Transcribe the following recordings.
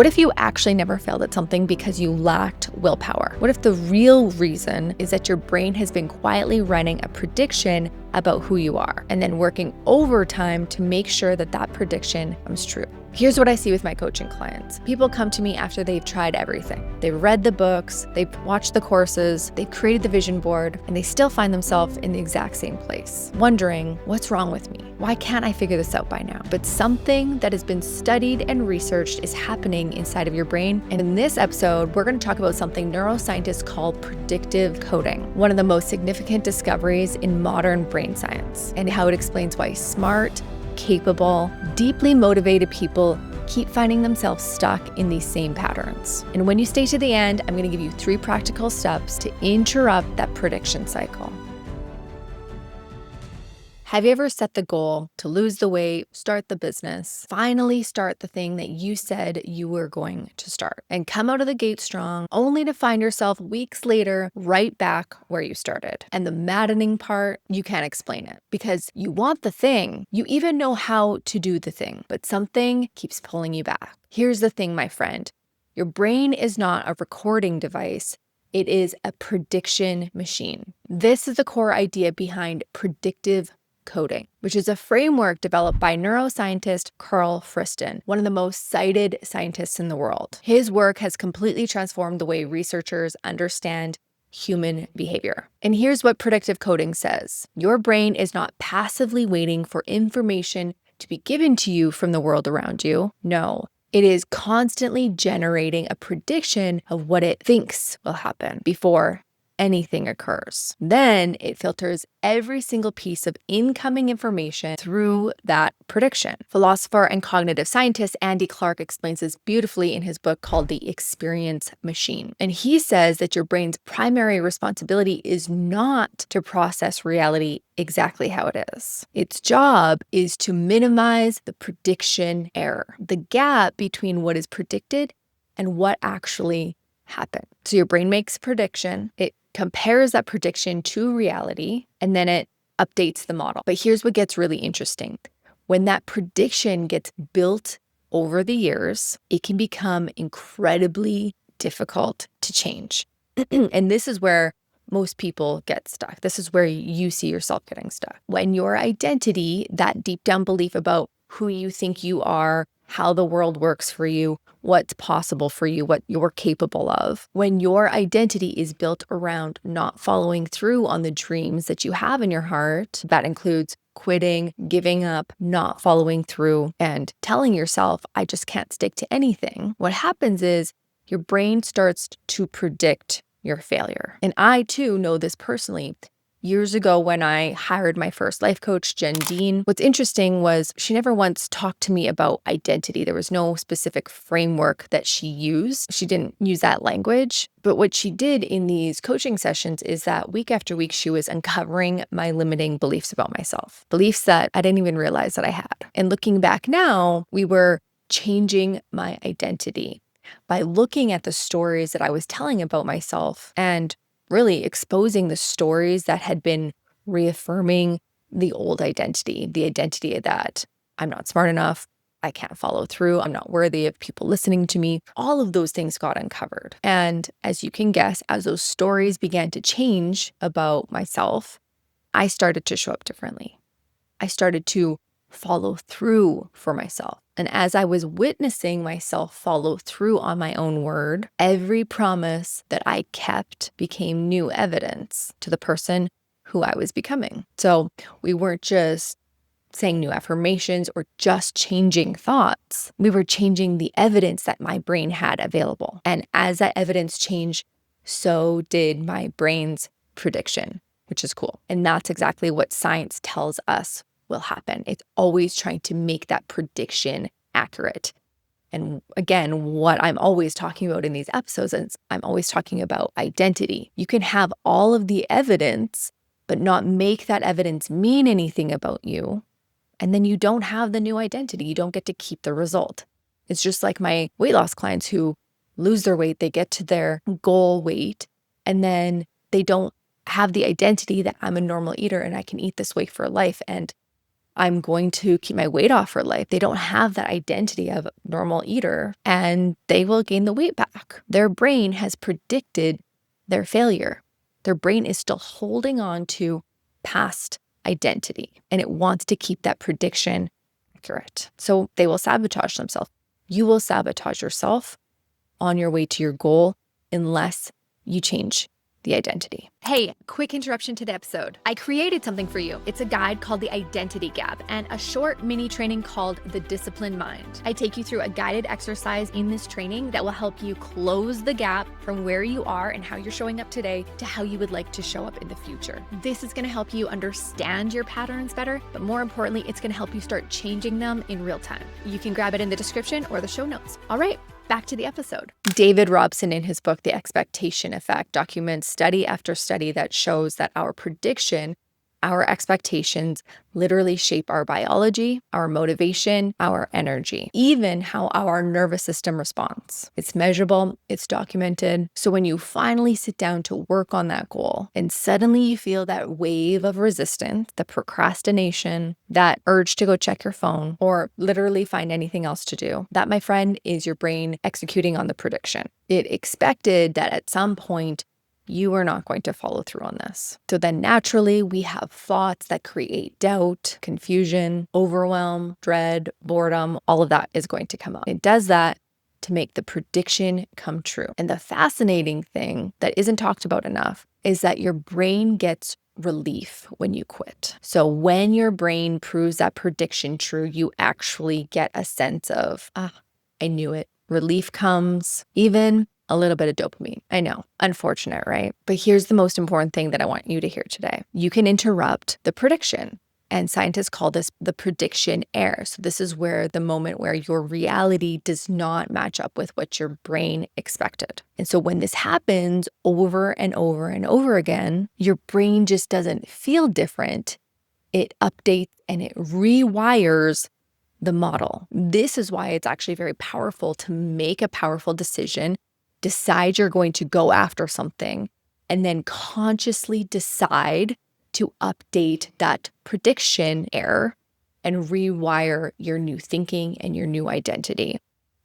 What if you actually never failed at something because you lacked willpower? What if the real reason is that your brain has been quietly running a prediction about who you are and then working overtime to make sure that that prediction comes true? Here's what I see with my coaching clients. People come to me after they've tried everything. They've read the books, they've watched the courses, they've created the vision board, and they still find themselves in the exact same place, wondering, what's wrong with me? Why can't I figure this out by now? But something that has been studied and researched is happening inside of your brain. And in this episode, we're going to talk about something neuroscientists call predictive coding, one of the most significant discoveries in modern brain science, and how it explains why smart, capable, deeply motivated people keep finding themselves stuck in these same patterns. And when you stay to the end, I'm going to give you 3 practical steps to interrupt that prediction cycle. Have you ever set the goal to lose the weight, start the business, finally start the thing that you said you were going to start, and come out of the gate strong, only to find yourself weeks later right back where you started? And the maddening part, you can't explain it because you want the thing, you even know how to do the thing, but something keeps pulling you back. Here's the thing, my friend. Your brain is not a recording device. It is a prediction machine. This is the core idea behind predictive coding, which is a framework developed by neuroscientist Carl Friston, one of the most cited scientists in the world. His work has completely transformed the way researchers understand human behavior. And here's what predictive coding says. Your brain is not passively waiting for information to be given to you from the world around you. No, it is constantly generating a prediction of what it thinks will happen before anything occurs. Then it filters every single piece of incoming information through that prediction. Philosopher and cognitive scientist Andy Clark explains this beautifully in his book called The Experience Machine. And he says that your brain's primary responsibility is not to process reality exactly how it is. Its job is to minimize the prediction error, the gap between what is predicted and what actually happened. So your brain makes a prediction, it compares that prediction to reality, and then it updates the model. But here's what gets really interesting. When that prediction gets built over the years, it can become incredibly difficult to change. And this is where most people get stuck. This is where you see yourself getting stuck. When your identity, that deep down belief about who you think you are, how the world works for you, what's possible for you, what you're capable of. When your identity is built around not following through on the dreams that you have in your heart, that includes quitting, giving up, not following through, and telling yourself, I just can't stick to anything. What happens is your brain starts to predict your failure. And I too know this personally. Years ago when I hired my first life coach, Jen Dean, what's interesting was she never once talked to me about identity. There was no specific framework that she used. She didn't use that language. But what she did in these coaching sessions is that week after week, she was uncovering my limiting beliefs about myself, beliefs that I didn't even realize that I had. And looking back now, we were changing my identity by looking at the stories that I was telling about myself and really exposing the stories that had been reaffirming the old identity, the identity that I'm not smart enough, I can't follow through, I'm not worthy of people listening to me. All of those things got uncovered. And as you can guess, as those stories began to change about myself, I started to show up differently. I started to follow through for myself. And as I was witnessing myself follow through on my own word, every promise that I kept became new evidence to the person who I was becoming. So we weren't just saying new affirmations or just changing thoughts. We were changing the evidence that my brain had available. And as that evidence changed, so did my brain's prediction, which is cool. And that's exactly what science tells us will happen. It's always trying to make that prediction accurate. And again, what I'm always talking about in these episodes is I'm always talking about identity. You can have all of the evidence, but not make that evidence mean anything about you. And then you don't have the new identity. You don't get to keep the result. It's just like my weight loss clients who lose their weight, they get to their goal weight, and then they don't have the identity that I'm a normal eater and I can eat this way for life. And I'm going to keep my weight off for life. They don't have that identity of normal eater, and they will gain the weight back. Their brain has predicted their failure. Their brain is still holding on to past identity, and it wants to keep that prediction accurate. So they will sabotage themselves. You will sabotage yourself on your way to your goal unless you change the identity. Hey, quick interruption to the episode. I created something for you. It's a guide called The Identity Gap and a short mini training called The Disciplined Mind. I take you through a guided exercise in this training that will help you close the gap from where you are and how you're showing up today to how you would like to show up in the future. This is going to help you understand your patterns better, but more importantly, it's going to help you start changing them in real time. You can grab it in the description or the show notes. All right. Back to the episode. David Robson, in his book, The Expectation Effect, documents study after study that shows that our prediction, our expectations literally shape our biology, our motivation, our energy, even how our nervous system responds. It's measurable, it's documented. So when you finally sit down to work on that goal and suddenly you feel that wave of resistance, the procrastination, that urge to go check your phone or literally find anything else to do, that, my friend, is your brain executing on the prediction. It expected that at some point you are not going to follow through on this. So then naturally we have thoughts that create doubt, confusion, overwhelm, dread, boredom, all of that is going to come up. It does that to make the prediction come true. And the fascinating thing that isn't talked about enough is that your brain gets relief when you quit. So when your brain proves that prediction true, you actually get a sense of, I knew it. Relief comes, even a little bit of dopamine. I know, unfortunate, right? But here's the most important thing that I want you to hear today. You can interrupt the prediction. And scientists call this the prediction error. So this is where the moment where your reality does not match up with what your brain expected. And so when this happens over and over and over again, your brain just doesn't feel different. It updates and it rewires the model. This is why it's actually very powerful to make a powerful decision, decide you're going to go after something, and then consciously decide to update that prediction error and rewire your new thinking and your new identity.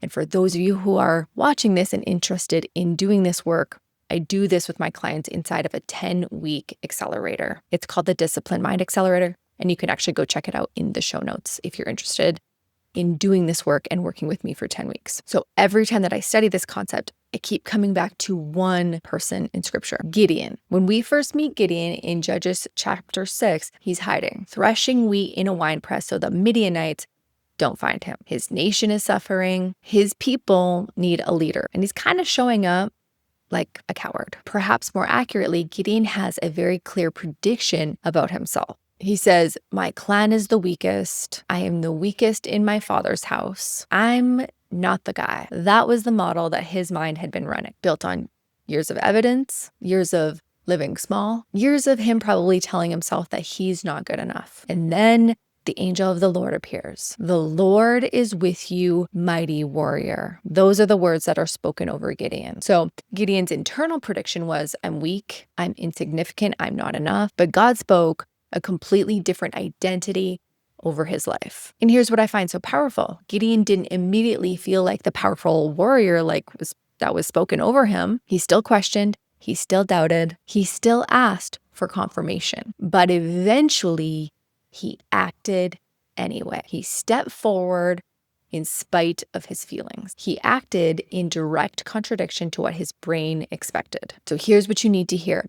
And for those of you who are watching this and interested in doing this work, I do this with my clients inside of a 10-week accelerator. It's called the Disciplined Mind Accelerator, and you can actually go check it out in the show notes if you're interested in doing this work and working with me for 10 weeks. So every time that I study this concept, I keep coming back to one person in scripture, Gideon. When we first meet Gideon in Judges chapter 6, he's hiding, threshing wheat in a winepress so the Midianites don't find him. His nation is suffering. His people need a leader. And he's kind of showing up like a coward. Perhaps more accurately, Gideon has a very clear prediction about himself. He says, my clan is the weakest. I am the weakest in my father's house. I'm not the guy. That was the model that his mind had been running, built on years of evidence, years of living small, years of him probably telling himself that he's not good enough. And then the angel of the Lord appears. The Lord is with you, mighty warrior. Those are the words that are spoken over Gideon. So Gideon's internal prediction was, I'm weak, I'm insignificant, I'm not enough. But God spoke a completely different identity over his life. And here's what I find so powerful. Gideon didn't immediately feel like the powerful warrior that was spoken over him. He still questioned, he still doubted, he still asked for confirmation. But eventually he acted anyway. He stepped forward in spite of his feelings. He acted in direct contradiction to what his brain expected. So here's what you need to hear.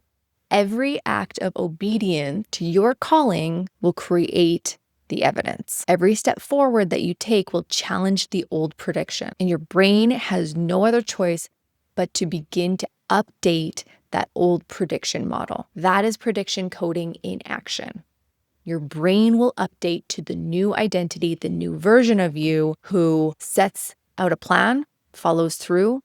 Every act of obedience to your calling will create the evidence. Every step forward that you take will challenge the old prediction. And your brain has no other choice but to begin to update that old prediction model. That is prediction coding in action. Your brain will update to the new identity, the new version of you who sets out a plan, follows through,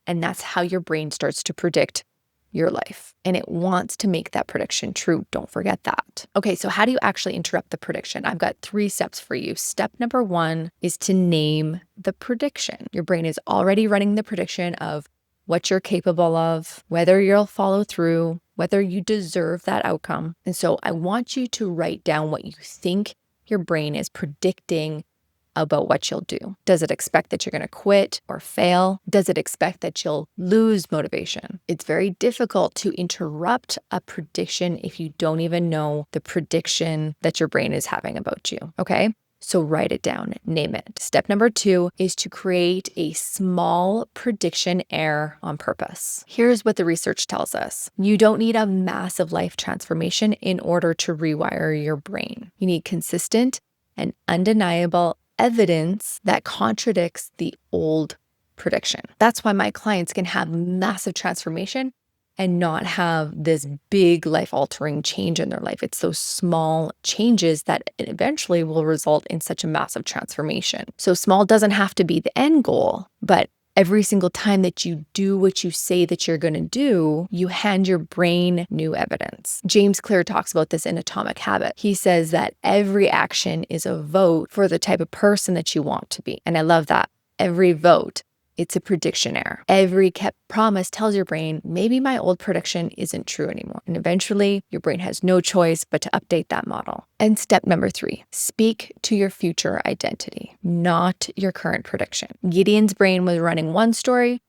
and that's how your brain starts to predict your life. And it wants to make that prediction true. Don't forget that. Okay, so how do you actually interrupt the prediction? I've got 3 steps for you. Step number 1 is to name the prediction. Your brain is already running the prediction of what you're capable of, whether you'll follow through, whether you deserve that outcome. And so I want you to write down what you think your brain is predicting about what you'll do. Does it expect that you're going to quit or fail? Does it expect that you'll lose motivation? It's very difficult to interrupt a prediction if you don't even know the prediction that your brain is having about you, okay? So write it down, name it. Step number 2 is to create a small prediction error on purpose. Here's what the research tells us. You don't need a massive life transformation in order to rewire your brain. You need consistent and undeniable evidence that contradicts the old prediction. That's why my clients can have massive transformation and not have this big life-altering change in their life. It's those small changes that eventually will result in such a massive transformation. So small doesn't have to be the end goal, but every single time that you do what you say that you're going to do, you hand your brain new evidence. James Clear talks about this in Atomic Habit. He says that every action is a vote for the type of person that you want to be. And I love that. Every vote, it's a prediction error. Every kept promise tells your brain, maybe my old prediction isn't true anymore. And eventually, your brain has no choice but to update that model. And step number 3, speak to your future identity, not your current prediction. Gideon's brain was running one story,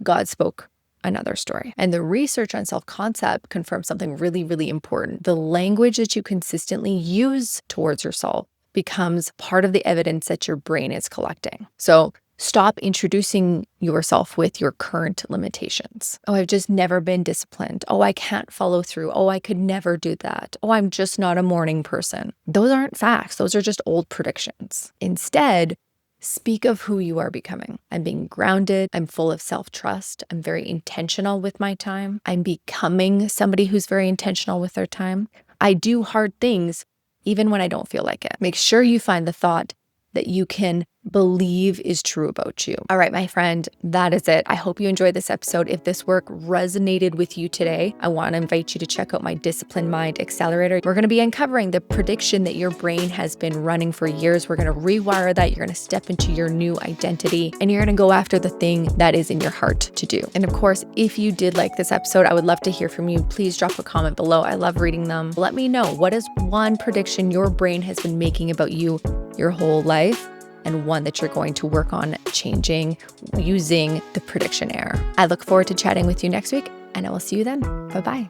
God spoke another story. And the research on self-concept confirms something really, really important. The language that you consistently use towards yourself becomes part of the evidence that your brain is collecting. So stop introducing yourself with your current limitations. Oh, I've just never been disciplined. Oh, I can't follow through. Oh, I could never do that. Oh, I'm just not a morning person. Those aren't facts. Those are just old predictions. Instead, speak of who you are becoming. I'm being grounded. I'm full of self-trust. I'm very intentional with my time. I'm becoming somebody who's very intentional with their time. I do hard things even when I don't feel like it. Make sure you find the thought that you can believe is true about you. All right, my friend, that is it. I hope you enjoyed this episode. If this work resonated with you today, I want to invite you to check out my Disciplined Mind Accelerator. We're going to be uncovering the prediction that your brain has been running for years. We're going to rewire that. You're going to step into your new identity and you're going to go after the thing that is in your heart to do. And of course, if you did like this episode, I would love to hear from you. Please drop a comment below. I love reading them. Let me know, what is one prediction your brain has been making about you your whole life, and one that you're going to work on changing using the prediction error. I look forward to chatting with you next week, and I will see you then. Bye-bye.